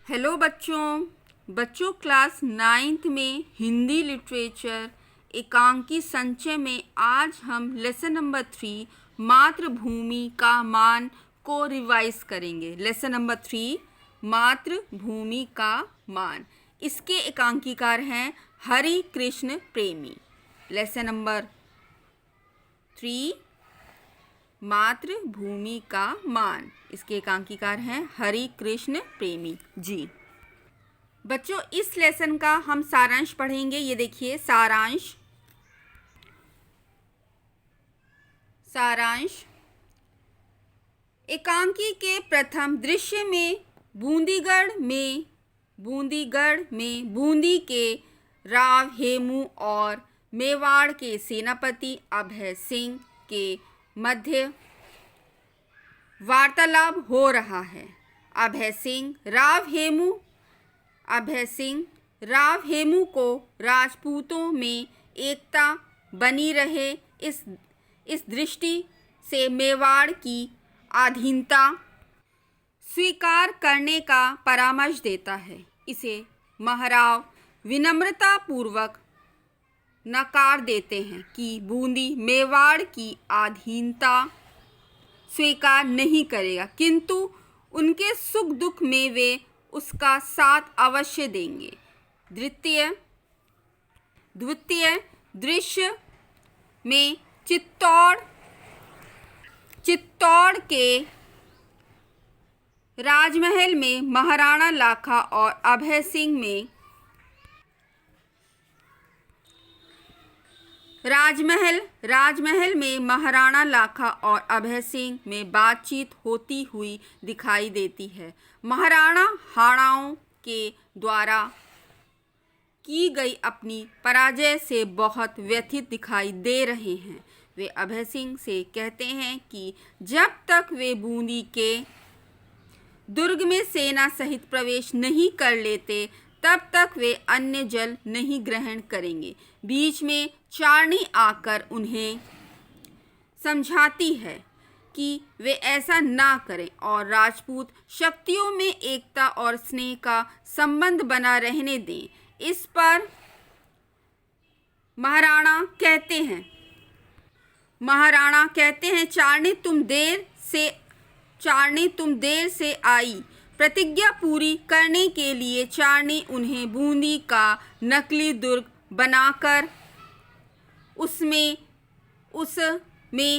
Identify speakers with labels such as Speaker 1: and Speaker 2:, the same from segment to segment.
Speaker 1: Hello बच्चों class 9th में Hindi literature एकांकी संचय में आज हम लेसन नंबर 3 मातृभूमि का मान को रिवाइज करेंगे। लेसन नंबर 3 मातृभूमि का मान। इसके एकांकीकार हैं हरि कृष्ण प्रेमी। लेसन नंबर 3 मातृभूमि का मान। इसके एकांकीकार हैं हरि कृष्ण प्रेमी जी। बच्चों इस लेसन का हम सारांश पढ़ेंगे। ये देखिए सारांश एकांकी के प्रथम दृश्य में बूंदीगढ़ में बूंदी के राव हेमू और मेवाड़ के सेनापति अभय सिंह के मध्य वार्तालाप हो रहा है। अभय सिंह राव हेमू को राजपूतों में एकता बनी रहे इस दृष्टि से मेवाड़ की अधीनता स्वीकार करने का परामर्श देता है। इसे महाराव विनम्रता पूर्वक नकार देते हैं कि बूंदी मेवाड़ की अधीनता स्वीकार नहीं करेगा, किंतु उनके सुख दुख में वे उसका साथ अवश्य देंगे। द्वितीय दृश्य में चित्तौड़ के राजमहल में महाराणा लाखा और अभय सिंह में राजमहल में महाराणा लाखा और अभय सिंह में बातचीत होती हुई दिखाई देती है। महाराणा हाड़ाओं के द्वारा की गई अपनी पराजय से बहुत व्यथित दिखाई दे रहे हैं। वे अभय सिंह से कहते हैं कि जब तक वे बूंदी के दुर्ग में सेना सहित प्रवेश नहीं कर लेते तब तक वे अन्य जल नहीं ग्रहण करेंगे। बीच में चारनी आकर उन्हें समझाती है कि वे ऐसा ना करें और राजपूत शक्तियों में एकता और स्नेह का संबंध बना रहने दें। इस पर महाराणा कहते हैं चारनी तुम देर से आई। प्रतिज्ञा पूरी करने के लिए चारनी उन्हें बूंदी का नकली दुर्ग बनाकर उसमें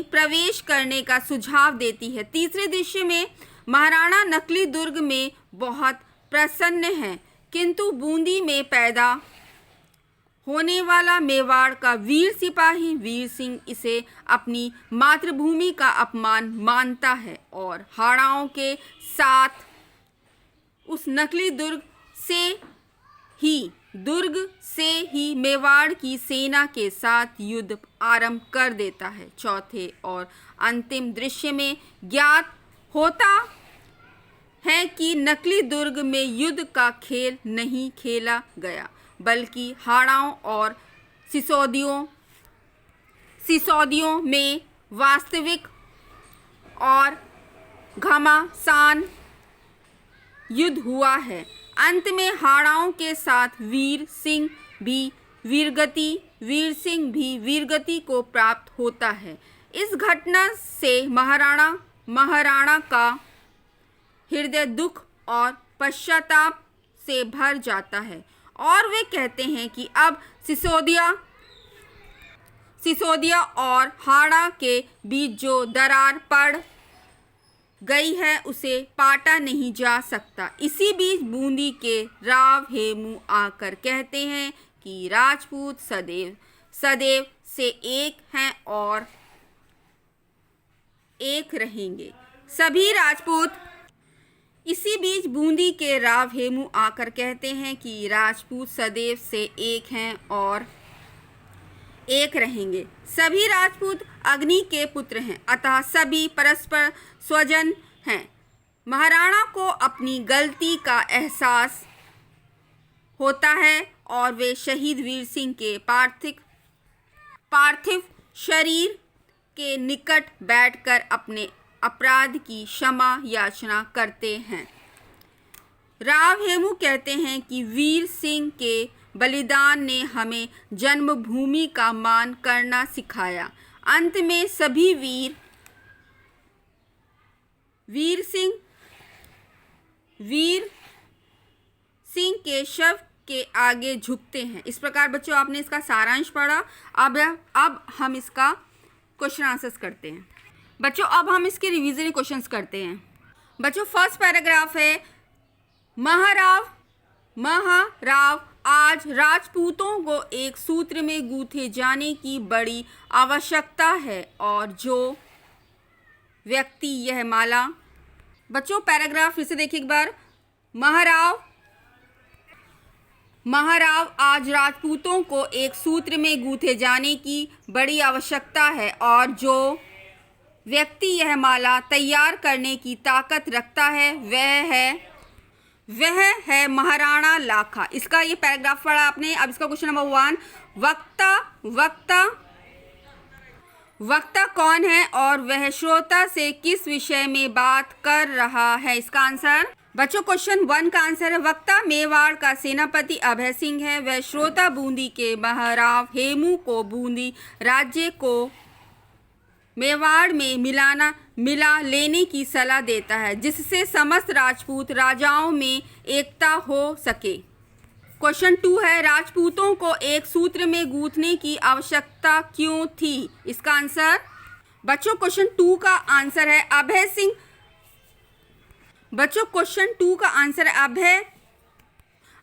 Speaker 1: प्रवेश करने का सुझाव देती है। तीसरे दृश्य में महाराणा नकली दुर्ग में बहुत प्रसन्न है, किंतु बूंदी में पैदा होने वाला मेवाड़ का वीर सिपाही वीर सिंह इसे अपनी मातृभूमि का अपमान मानता है और हाड़ाओं के साथ उस नकली दुर्ग से ही मेवाड़ की सेना के साथ युद्ध आरंभ कर देता है। चौथे और अंतिम दृश्य में ज्ञात होता है कि नकली दुर्ग में युद्ध का खेल नहीं खेला गया, बल्कि हाड़ाओं और सिसोदियों में वास्तविक और घमासान युद्ध हुआ है। अंत में हाड़ाओं के साथ वीर सिंह भी वीरगति को प्राप्त होता है। इस घटना से महाराणा का हृदय दुख और पश्चाताप से भर जाता है और वे कहते हैं कि अब सिसोदिया और हाड़ा के बीच जो दरार पड़ गई है उसे पाटा नहीं जा सकता। इसी बीच बूंदी के राव हेमू आकर कहते हैं कि राजपूत सदैव से एक हैं और एक रहेंगे। सभी राजपूत इसी बीच बूंदी के राव हेमू आकर कहते हैं कि राजपूत सदैव से एक हैं और एक रहेंगे। सभी राजपूत अग्नि के पुत्र हैं, अतः सभी परस्पर स्वजन हैं। महाराणा को अपनी गलती का एहसास होता है और वे शहीद वीर सिंह के पार्थिव शरीर के निकट बैठकर अपने अपराध की क्षमा याचना करते हैं। राव हेमू कहते हैं कि वीर सिंह के बलिदान ने हमें जन्मभूमि का मान करना सिखाया। अंत में सभी वीर सिंह के शव के आगे झुकते हैं। इस प्रकार बच्चों आपने इसका सारांश पढ़ा। अब हम इसका क्वेश्चन आंसर्स करते हैं। बच्चों अब हम इसके रिवीजन क्वेश्चंस करते हैं। बच्चों फर्स्ट पैराग्राफ है, महाराव आज राजपूतों को एक सूत्र में गूंथे जाने की बड़ी आवश्यकता है और जो व्यक्ति यह माला। बच्चों पैराग्राफ फिर से देखिए एक बार। महाराव आज राजपूतों को एक सूत्र में गूंथे जाने की बड़ी आवश्यकता है और जो व्यक्ति यह माला तैयार करने की ताकत रखता है वह है महाराणा लाखा। इसका ये पैराग्राफ पढ़ा आपने। अब इसका क्वेश्चन नंबर 1, वक्ता कौन है और वह श्रोता से किस विषय में बात कर रहा है? इसका आंसर बच्चों क्वेश्चन 1 का आंसर है वक्ता मेवाड़ का सेनापति अभय सिंह है। वह श्रोता बूंदी के महाराव हेमू को बूंदी राज्य को मेवाड़ में मिला लेने की सलाह देता है जिससे समस्त राजपूत राजाओं में एकता हो सके। क्वेश्चन 2 है राजपूतों को एक सूत्र में गूंथने की आवश्यकता क्यों थी? इसका आंसर बच्चों क्वेश्चन 2 का आंसर है अभय सिंह। बच्चों क्वेश्चन 2 का आंसर है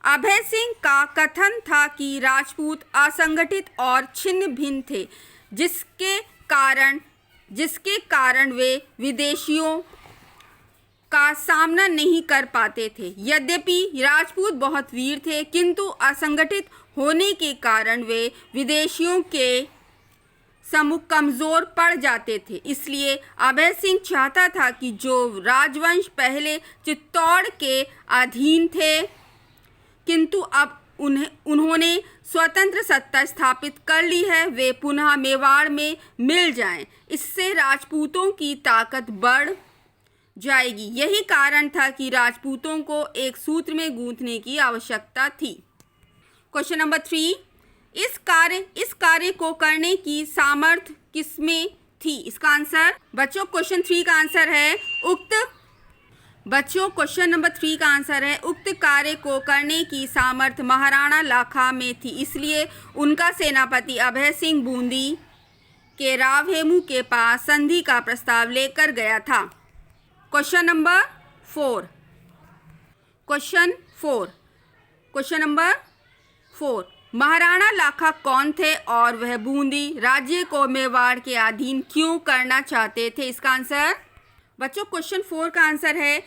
Speaker 1: अभय सिंह का कथन था कि राजपूत असंगठित और छिन्न भिन्न थे जिसके कारण वे विदेशियों का सामना नहीं कर पाते थे। यद्यपि राजपूत बहुत वीर थे किंतु असंगठित होने के कारण वे विदेशियों के सम्मुख कमज़ोर पड़ जाते थे। इसलिए अभय सिंह चाहता था कि जो राजवंश पहले चित्तौड़ के अधीन थे किंतु अब उन्होंने स्वतंत्र सत्ता स्थापित कर ली है वे पुनः मेवाड़ में मिल जाएं। इससे राजपूतों की ताकत बढ़ जाएगी। यही कारण था कि राजपूतों को एक सूत्र में गूंथने की आवश्यकता थी। क्वेश्चन नंबर 3, इस कार्य को करने की सामर्थ्य किसमें थी? इसका आंसर बच्चों क्वेश्चन 3 का आंसर है क्वेश्चन नंबर 3 का आंसर है उक्त कार्य को करने की सामर्थ्य महाराणा लाखा में थी। इसलिए उनका सेनापति अभय सिंह बूंदी के राव हेमू के पास संधि का प्रस्ताव लेकर गया था। क्वेश्चन नंबर 4 महाराणा लाखा कौन थे और वह बूंदी राज्य को मेवाड़ के अधीन क्यों करना चाहते थे? इसका आंसर बच्चों क्वेश्चन 4 का आंसर है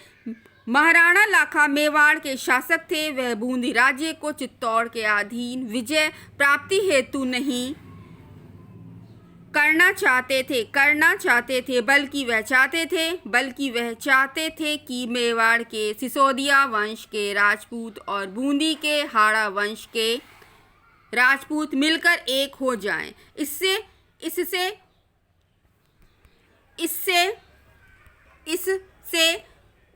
Speaker 1: महाराणा लाखा मेवाड़ के शासक थे। वह बूंदी राज्य को चित्तौड़ के अधीन विजय प्राप्ति हेतु नहीं करना चाहते थे बल्कि वह चाहते थे कि मेवाड़ के सिसोदिया वंश के राजपूत और बूंदी के हाड़ा वंश के राजपूत मिलकर एक हो जाएं। इससे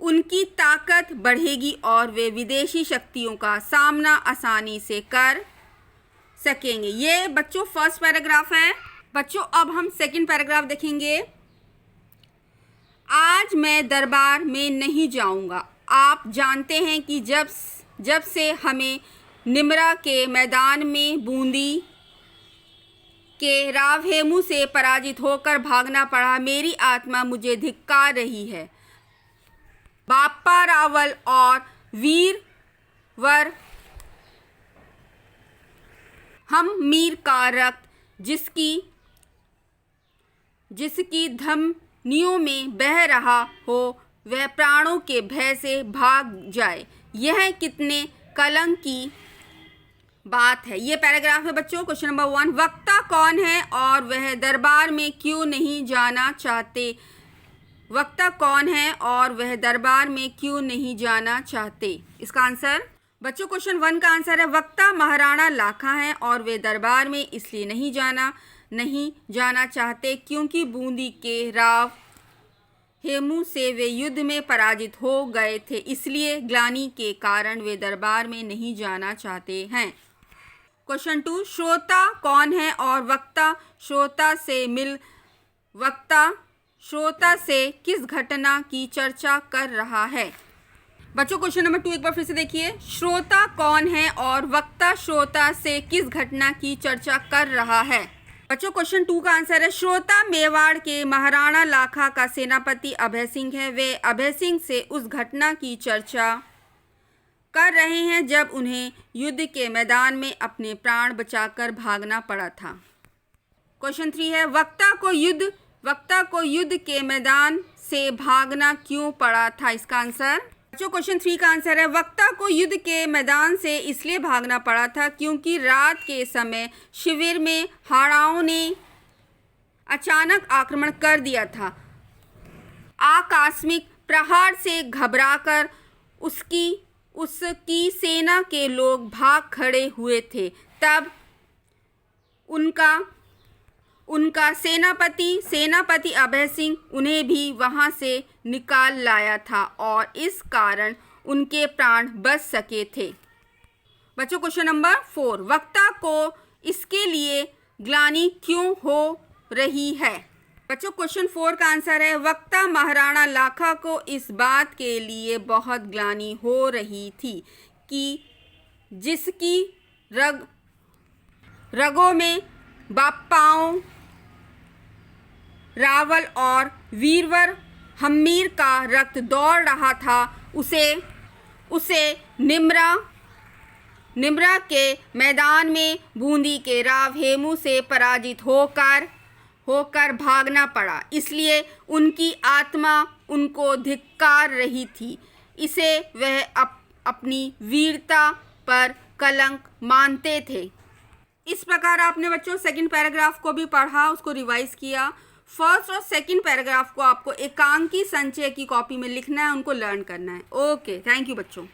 Speaker 1: उनकी ताकत बढ़ेगी और वे विदेशी शक्तियों का सामना आसानी से कर सकेंगे। ये बच्चों फर्स्ट पैराग्राफ है। बच्चों अब हम सेकंड पैराग्राफ देखेंगे। आज मैं दरबार में नहीं जाऊंगा। आप जानते हैं कि जब से हमें निमरा के मैदान में बूंदी के राव हेमू से पराजित होकर भागना पड़ा, मेरी आत्मा मुझे धिक्कार रही है। बाप्पा रावल और वीरवर हम मीर का रक्त जिसकी धमनियों में बह रहा हो वह प्राणों के भय से भाग जाए। यह कितने कलंक की बात है। ये पैराग्राफ है बच्चों। क्वेश्चन नंबर 1, वक्ता कौन है और वह दरबार में क्यों नहीं जाना चाहते? इसका आंसर बच्चों क्वेश्चन 1 का आंसर है वक्ता महाराणा लाखा है और वे दरबार में इसलिए नहीं जाना चाहते क्योंकि बूंदी के राव हेमू से वे युद्ध में पराजित हो गए थे, इसलिए ग्लानि के कारण वे दरबार में नहीं जाना चाहते हैं। क्वेश्चन 2, श्रोता कौन है और वक्ता श्रोता से किस घटना की चर्चा कर रहा है? बच्चों क्वेश्चन नंबर 2 एक बार फिर से देखिए। श्रोता कौन है और वक्ता श्रोता से किस घटना की चर्चा कर रहा है? बच्चों क्वेश्चन 2 का आंसर है श्रोता मेवाड़ के महाराणा लाखा का सेनापति अभय सिंह है। वे अभय सिंह से उस घटना की चर्चा कर रहे हैं जब उन्हें युद्ध के मैदान में अपने प्राण बचाकर भागना पड़ा था। क्वेश्चन 3 है वक्ता को युद्ध के मैदान से भागना क्यों पड़ा था? इसका आंसर बच्चों क्वेश्चन 3 का आंसर है वक्ता को युद्ध के मैदान से इसलिए भागना पड़ा था क्योंकि रात के समय शिविर में हाड़ाओं ने अचानक आक्रमण कर दिया था। आकस्मिक प्रहार से घबराकर उसकी सेना के लोग भाग खड़े हुए थे। तब उनका सेनापति अभय सिंह उन्हें भी वहां से निकाल लाया था और इस कारण उनके प्राण बच सके थे। बच्चों क्वेश्चन नंबर 4 वक्ता को इसके लिए ग्लानि क्यों हो रही है? बच्चों क्वेश्चन 4 का आंसर है वक्ता महाराणा लाखा को इस बात के लिए बहुत ग्लानि हो रही थी कि जिसकी रगों में बाप्पाओं रावल और वीरवर हम्मीर का रक्त दौड़ रहा था, उसे निम्रा के मैदान में बूंदी के राव हेमू से पराजित होकर भागना पड़ा। इसलिए उनकी आत्मा उनको धिक्कार रही थी। इसे वह अपनी वीरता पर कलंक मानते थे। इस प्रकार आपने बच्चों सेकंड पैराग्राफ को भी पढ़ा, उसको रिवाइज किया। फर्स्ट और सेकंड पैराग्राफ को आपको एकांकी संचय की कॉपी में लिखना है, उनको लर्न करना है। ओके, थैंक यू बच्चों।